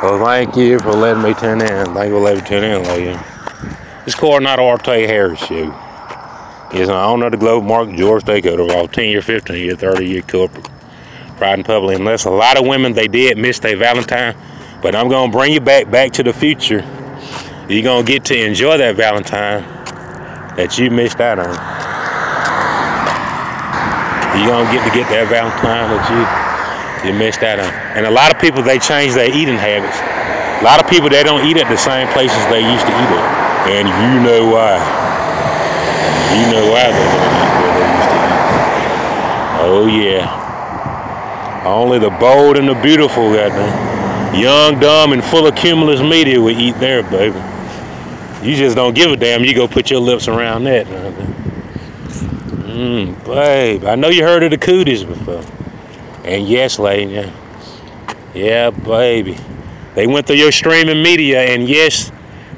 Well, thank you for letting me tune in. Thank you for letting me tune in, lady. This Coronado Arte Harris show. He's an owner of the Globe Mark George Stakeout overall 10-year, 15-year, 30-year corporate. Pride in public. Unless a lot of women, they did miss their Valentine. But I'm going to bring you back to the future. You're going to get to enjoy that Valentine that you missed out on. You're going to get that Valentine that you missed out on. And a lot of people, they change their eating habits. A lot of people, they don't eat at the same places they used to eat at. And you know why. You know why they don't eat where they used to eat. Oh, yeah. Only the bold and the beautiful, goddamn. Young, dumb, and full of cumulus media will eat there, baby. You just don't give a damn. You go put your lips around that. Babe, I know you heard of the cooties before. And yes, lady, yeah, baby. They went through your streaming media, and yes,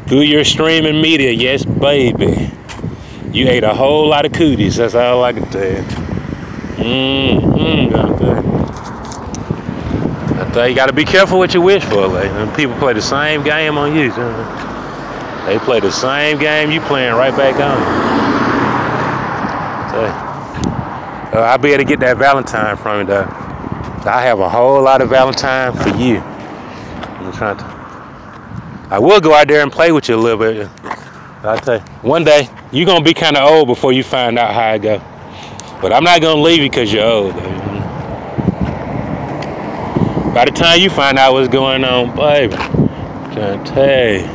through your streaming media, yes, baby. You ate a whole lot of cooties. That's all I can tell you. I tell you, got to be careful what you wish for, lady. People play the same game on you. They play the same game you playing right back on. I'll be able to get that Valentine from you, though. I have a whole lot of Valentine for you. I will go out there and play with you a little bit. I'll tell you, one day, you're going to be kind of old before you find out how I go. But I'm not going to leave you because you're old, baby. By the time you find out what's going on, baby, I'm trying to tell you,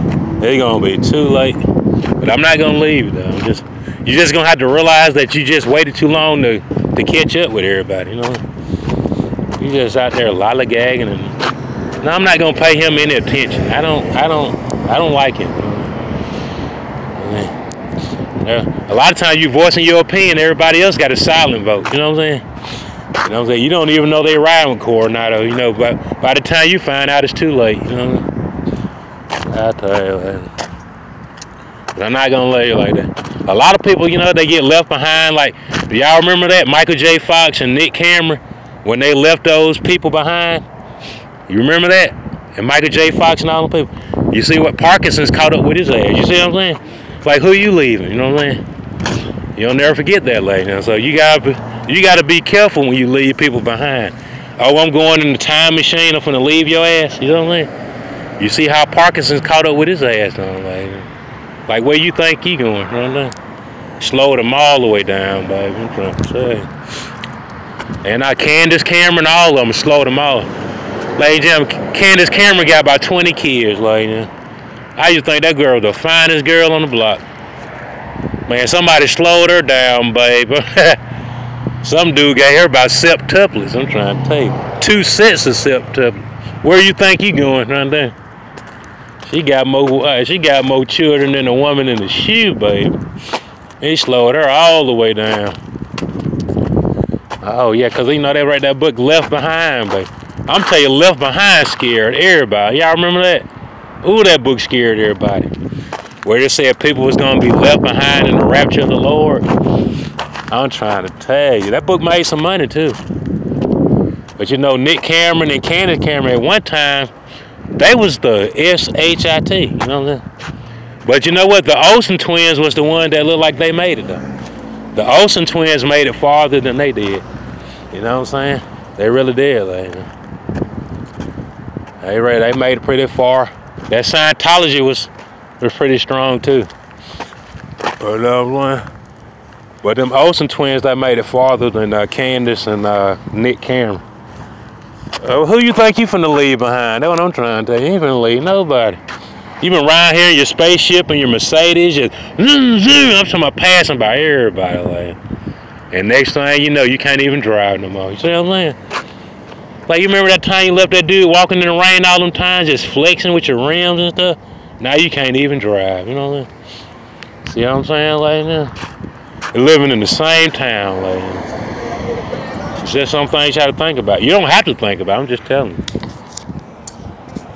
it's going to be too late. But I'm not going to leave you, though. You're just going to have to realize that you just waited too long to catch up with everybody, you know? You just out there lollygagging, and no, I'm not gonna pay him any attention. I don't like him. A lot of times you voicing your opinion, everybody else got a silent vote. You know what I'm saying? You know what I'm saying? You don't even know they riding with Coronado. You know, but by the time you find out, it's too late. You know what I tell you, man. But I'm not gonna let you like that. A lot of people, you know, they get left behind. Like, do y'all remember that Michael J. Fox and Nick Cameron? When they left those people behind, you remember that? And Michael J. Fox and all the people. You see what Parkinson's caught up with his ass. You see what I'm saying? It's like, who you leaving? You know what I'm saying? You'll never forget that, lady. So you gotta be careful when you leave people behind. Oh, I'm going in the time machine. I'm finna leave your ass. You know what I'm saying? You see how Parkinson's caught up with his ass, though, lady. Like, where you think he going? You know what I'm saying? Slowed him all the way down, baby. I'm trying to say. And Candace Cameron, all of them slowed them all. Ladies and gentlemen, Candace Cameron got about 20 kids, ladies. I used to think that girl was the finest girl on the block. Man, somebody slowed her down, babe. Some dude gave her about septuplets. I'm trying to tell you. 2 sets of septuplets. Where you think you going, right there? She got more children than a woman in the shoe, babe. He slowed her all the way down. Oh, yeah, because you know they write that book, Left Behind, baby. I'm telling you, Left Behind scared everybody. Y'all remember that? Ooh, that book scared everybody. Where they said people was going to be left behind in the rapture of the Lord. I'm trying to tell you. That book made some money, too. But, you know, Nick Cameron and Candace Cameron, at one time, they was the SHIT. You know what I'm saying? But you know what? The Olsen twins was the one that looked like they made it, though. The Olsen twins made it farther than they did. You know what I'm saying? They really did. Like, they made it pretty far. That Scientology was pretty strong too. But them Olsen twins, they made it farther than Candace and Nick Cameron. Who you think you finna leave behind? That's what I'm trying to tell you. You ain't finna leave nobody. You been around here in your spaceship and your Mercedes, I'm talking about passing by everybody, like. And next thing you know, you can't even drive no more. You see what I'm saying? Like, you remember that time you left that dude walking in the rain all them times, just flexing with your rims and stuff? Now you can't even drive, you know what I'm saying? See what I'm saying, like, now? You're living in the same town, like. It's just some things you have to think about. You don't have to think about it, I'm just telling you.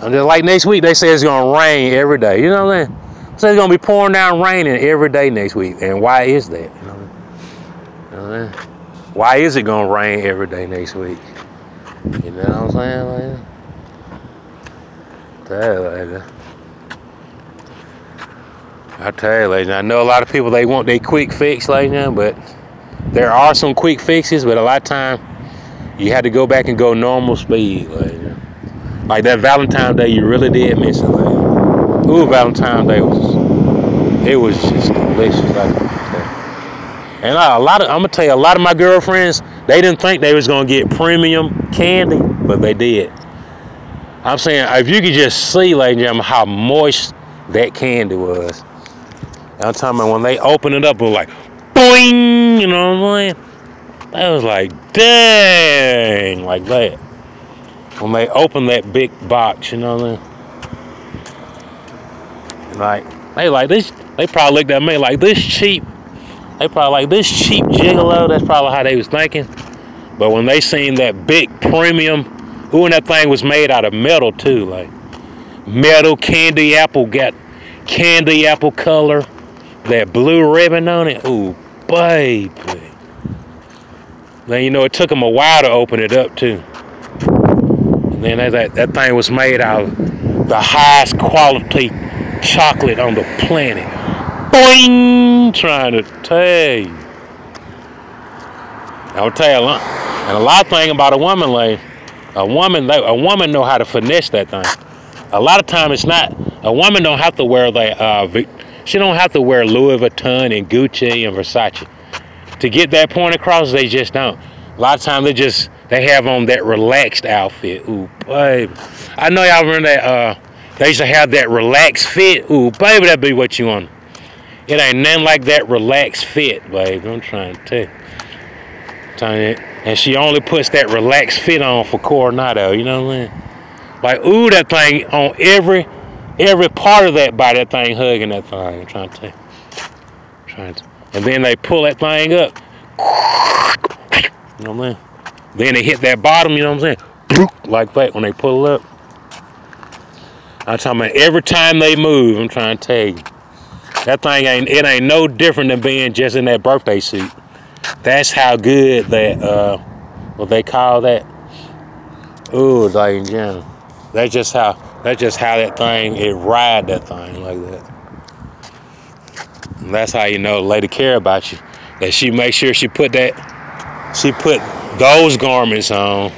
I'm just like next week, they say it's going to rain every day. You know what I'm saying? So it's going to be pouring down raining every day next week. And why is that? You know what I'm saying? Why is it going to rain every day next week? You know what I'm saying? I tell you, ladies, I know a lot of people, they want their quick fix, ladies, but there are some quick fixes, but a lot of time you had to go back and go normal speed, ladies. Like that Valentine's Day, you really did miss it, ladies. Ooh, Valentine's Day was just delicious, like that. And I'm gonna tell you, a lot of my girlfriends, they didn't think they was gonna get premium candy, but they did. I'm saying, if you could just see, ladies and gentlemen, how moist that candy was. I'm talking about when they opened it up, it was like, boing, you know what I'm saying? That was like, dang, like that. When they opened that big box, you know what I mean? Like this, they probably looked at me like this cheap. They probably like this cheap gigolo. That's probably how they was thinking. But when they seen that big premium, ooh, and that thing was made out of metal too, like metal candy apple, got candy apple color, that blue ribbon on it. Ooh, baby. Then you know it took them a while to open it up too. And then that thing was made out of the highest quality chocolate on the planet. Boing! Trying to tell you. I'll tell you a lot. And a lot of things about a woman, like a woman know how to finesse that thing. A lot of time it's not. A woman don't have to wear she don't have to wear Louis Vuitton and Gucci and Versace to get that point across. They just don't. A lot of times they have on that relaxed outfit. Ooh, baby. I know y'all remember that. They used to have that relaxed fit. Ooh, baby, that be what you want. It ain't nothing like that relaxed fit, baby. I'm trying to tell you. And she only puts that relaxed fit on for Coronado, you know what I mean? Like, ooh, that thing on every part of that body, that thing hugging that thing. I'm trying to tell you. And then they pull that thing up. You know what I mean? Then they hit that bottom, you know what I'm saying? Like that when they pull it up. I'm talking about every time they move, I'm trying to tell you. That thing ain't no different than being just in that birthday suit. That's how good that, what they call that? Ooh, ladies and gentlemen. That's just how that thing, it ride that thing like that. And that's how you know the lady care about you. That she make sure she put those garments on,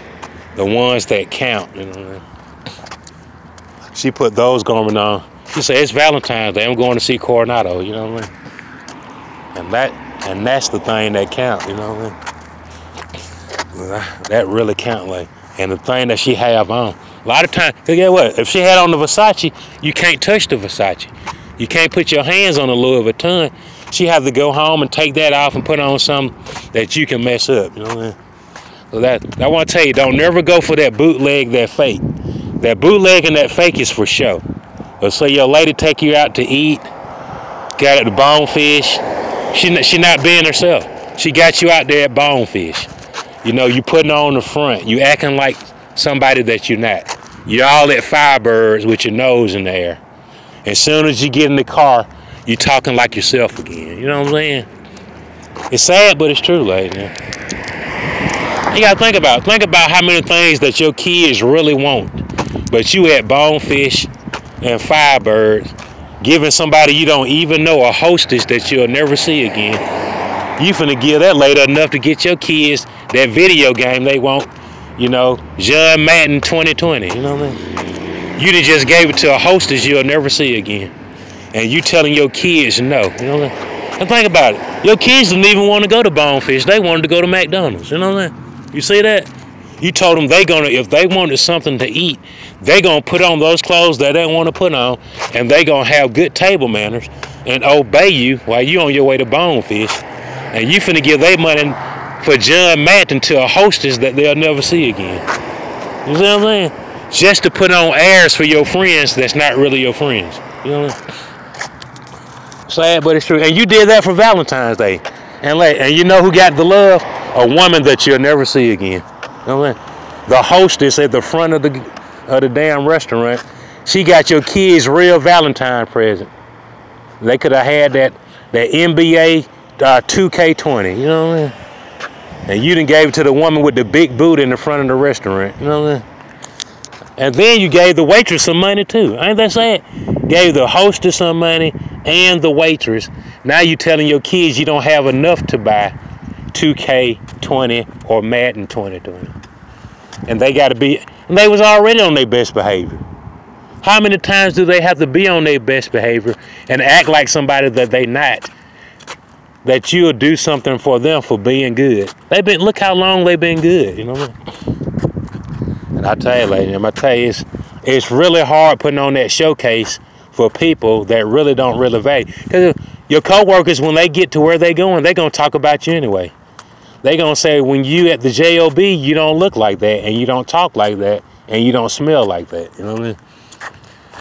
the ones that count, you know what I mean? She put those garments on. She said, it's Valentine's Day, I'm going to see Coronado, you know what I mean? And that's the thing that count, you know what I mean? That really count, like. And the thing that she have on. A lot of times, guess what? If she had on the Versace, you can't touch the Versace. You can't put your hands on the Louis Vuitton. She have to go home and take that off and put on something that you can mess up, you know what I mean? So I want to tell you, don't never go for that bootleg, that fake. That bootleg and that fake is for show. But say your lady take you out to eat, got at the Bonefish. She not being herself. She got you out there at Bonefish. You know, you putting on the front. You acting like somebody that you're not. You're all at Firebirds with your nose in the air. As soon as you get in the car, you talking like yourself again. You know what I'm saying? It's sad, but it's true, ladies. You gotta think about how many things that your kids really want, but you at Bonefish and Firebirds giving somebody you don't even know a hostess that you'll never see again. You finna give that lady enough to get your kids that video game they want, you know, John Madden 2020, you know what I mean? You done just gave it to a hostess you'll never see again. And you telling your kids no, you know what I mean? And think about it. Your kids didn't even want to go to Bonefish. They wanted to go to McDonald's, you know what I mean? You see that? You told them if they wanted something to eat, they gonna put on those clothes that they want to put on, and they gonna have good table manners and obey you while you on your way to Bonefish. And you finna give their money for John Madden to a hostess that they'll never see again. You see what I'm saying? Just to put on airs for your friends that's not really your friends. You know what I mean? Sad, but it's true. And you did that for Valentine's Day. And you know who got the love? A woman that you'll never see again. You know what I mean? The hostess at the front of the damn restaurant. She got your kids real Valentine present. They could have had that NBA 2K20. You know what I mean? And you done gave it to the woman with the big boot in the front of the restaurant. You know what I mean? And then you gave the waitress some money too. Ain't that sad? Gave the hostess some money and the waitress. Now you telling your kids you don't have enough to buy 2K20 or Madden 2020. And they got to be, and they was already on their best behavior. How many times do they have to be on their best behavior and act like somebody that they not? That you'll do something for them for being good. Look how long they've been good, you know what I mean? And I tell you, lady, I tell you, it's really hard putting on that showcase for people that really don't really value. Because your coworkers, when they get to where they're going to talk about you anyway. They're going to say, when you at the JOB, you don't look like that, and you don't talk like that, and you don't smell like that. You know what I mean?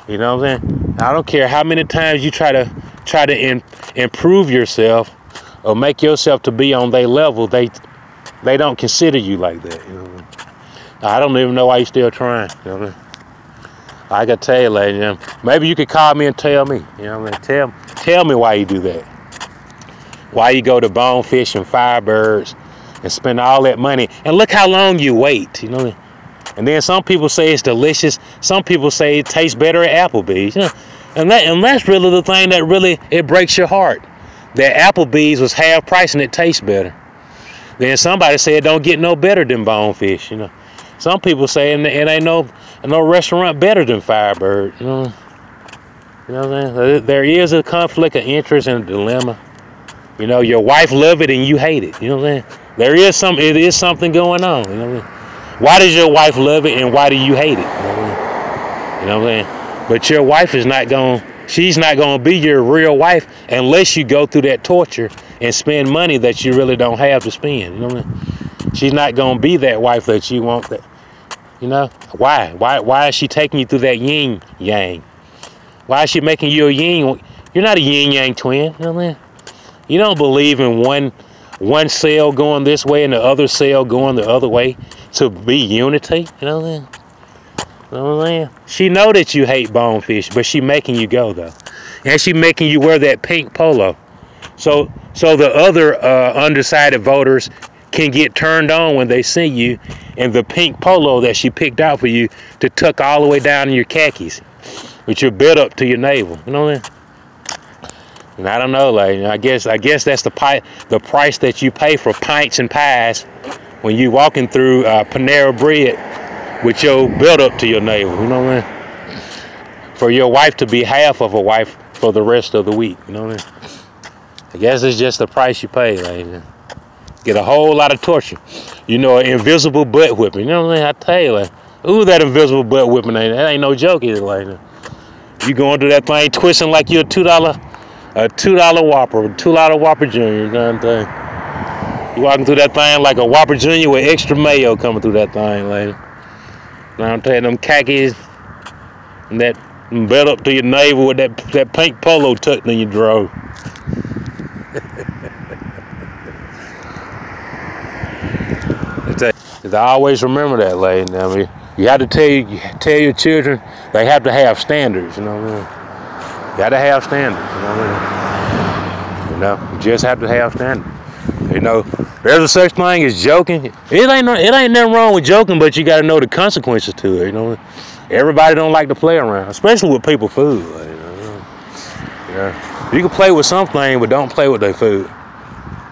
You know what I'm saying? I don't care how many times you try to improve yourself or make yourself to be on their level, they don't consider you like that. You know what I mean? I don't even know why you're still trying. You know what I mean? I gotta tell you, lady, you know, maybe you could call me and tell me. You know what I mean? Tell me why you do that. Why you go to Bonefish and Firebirds and spend all that money, and look how long you wait. You know what I mean? And then some people say it's delicious. Some people say it tastes better at Applebee's. You know? And that's really the thing that really, it breaks your heart. That Applebee's was half price and it tastes better. Then somebody said it don't get no better than Bonefish. You know, some people say it ain't no restaurant better than Firebird. You know what I'm saying? There is a conflict of interest and a dilemma. You know, your wife love it and you hate it. You know what I'm saying? It is something going on. You know what I mean? Why does your wife love it and why do you hate it? You know what I'm saying? But your wife is she's not going to be your real wife unless you go through that torture and spend money that you really don't have to spend. You know what I mean? She's not going to be that wife that you want. That, you know? Why is she taking you through that yin yang? Why is she making you a yin? You're not a yin yang twin. You know what I mean? You don't believe in one cell going this way and the other cell going the other way to be unity. You know what I mean? You know what I'm saying? She know that you hate Bonefish, but she making you go though, and she making you wear that pink polo, so the other undecided voters can get turned on when they see you in the pink polo that she picked out for you to tuck all the way down in your khakis, with your belt up to your navel. You know what I mean? And I don't know, like, I guess that's the price that you pay for pints and pies when you walking through Panera Bread with your belt up to your navel. You know what I mean? For your wife to be half of a wife for the rest of the week. You know what I mean? I guess it's just the price you pay. Like, get a whole lot of torture. You know, an invisible butt whipping. You know what I mean? I tell you, like, ooh, that invisible butt whipping ain't no joke. Is like, you going through that thing twisting like you're a $2 Whopper, $2 Whopper Junior. You know what I'm saying? You walking through that thing like a Whopper Junior with extra mayo coming through that thing, lady. Now I'm telling you, them khakis and that belt up to your navel with that pink polo tucked in your drawer. I always remember that, lady. I mean, you have to tell your children they have to have standards. You know what I mean? You got to have standards. You know what I mean? You know, you just have to have standards. You know, there's a such thing as joking. It ain't nothing wrong with joking, but you got to know the consequences to it. You know, everybody don't like to play around, especially with people's food. Like, you know? Yeah, you can play with something, but don't play with their food.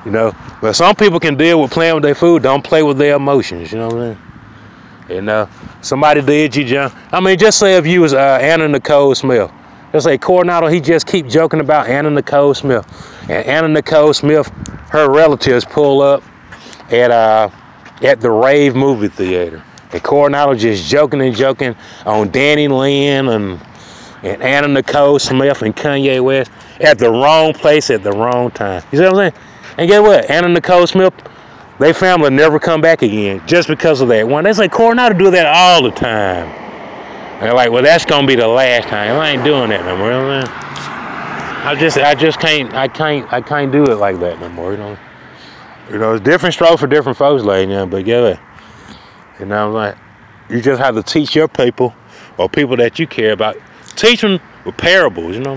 You know, but some people can deal with playing with their food. Don't play with their emotions. You know what I mean? You know, somebody did you, John. I mean, just say if you was Anna Nicole Smith. Just say Coronado, he just keep joking about Anna Nicole Smith. And Anna Nicole Smith, her relatives pull up at the Rave movie theater. And Coronado just joking on Danny Lynn and Anna Nicole Smith and Kanye West at the wrong place at the wrong time. You see what I'm saying? And guess what? Anna Nicole Smith, their family never come back again just because of that one. They say Coronado do that all the time. And they're like, well, that's gonna be the last time. I ain't doing that no more. You know what I mean? I just can't do it like that no more. You know, it's different stroke for different folks, like, you know. But get it. You know, like, you just have to teach your people or people that you care about, teach them with parables. You know.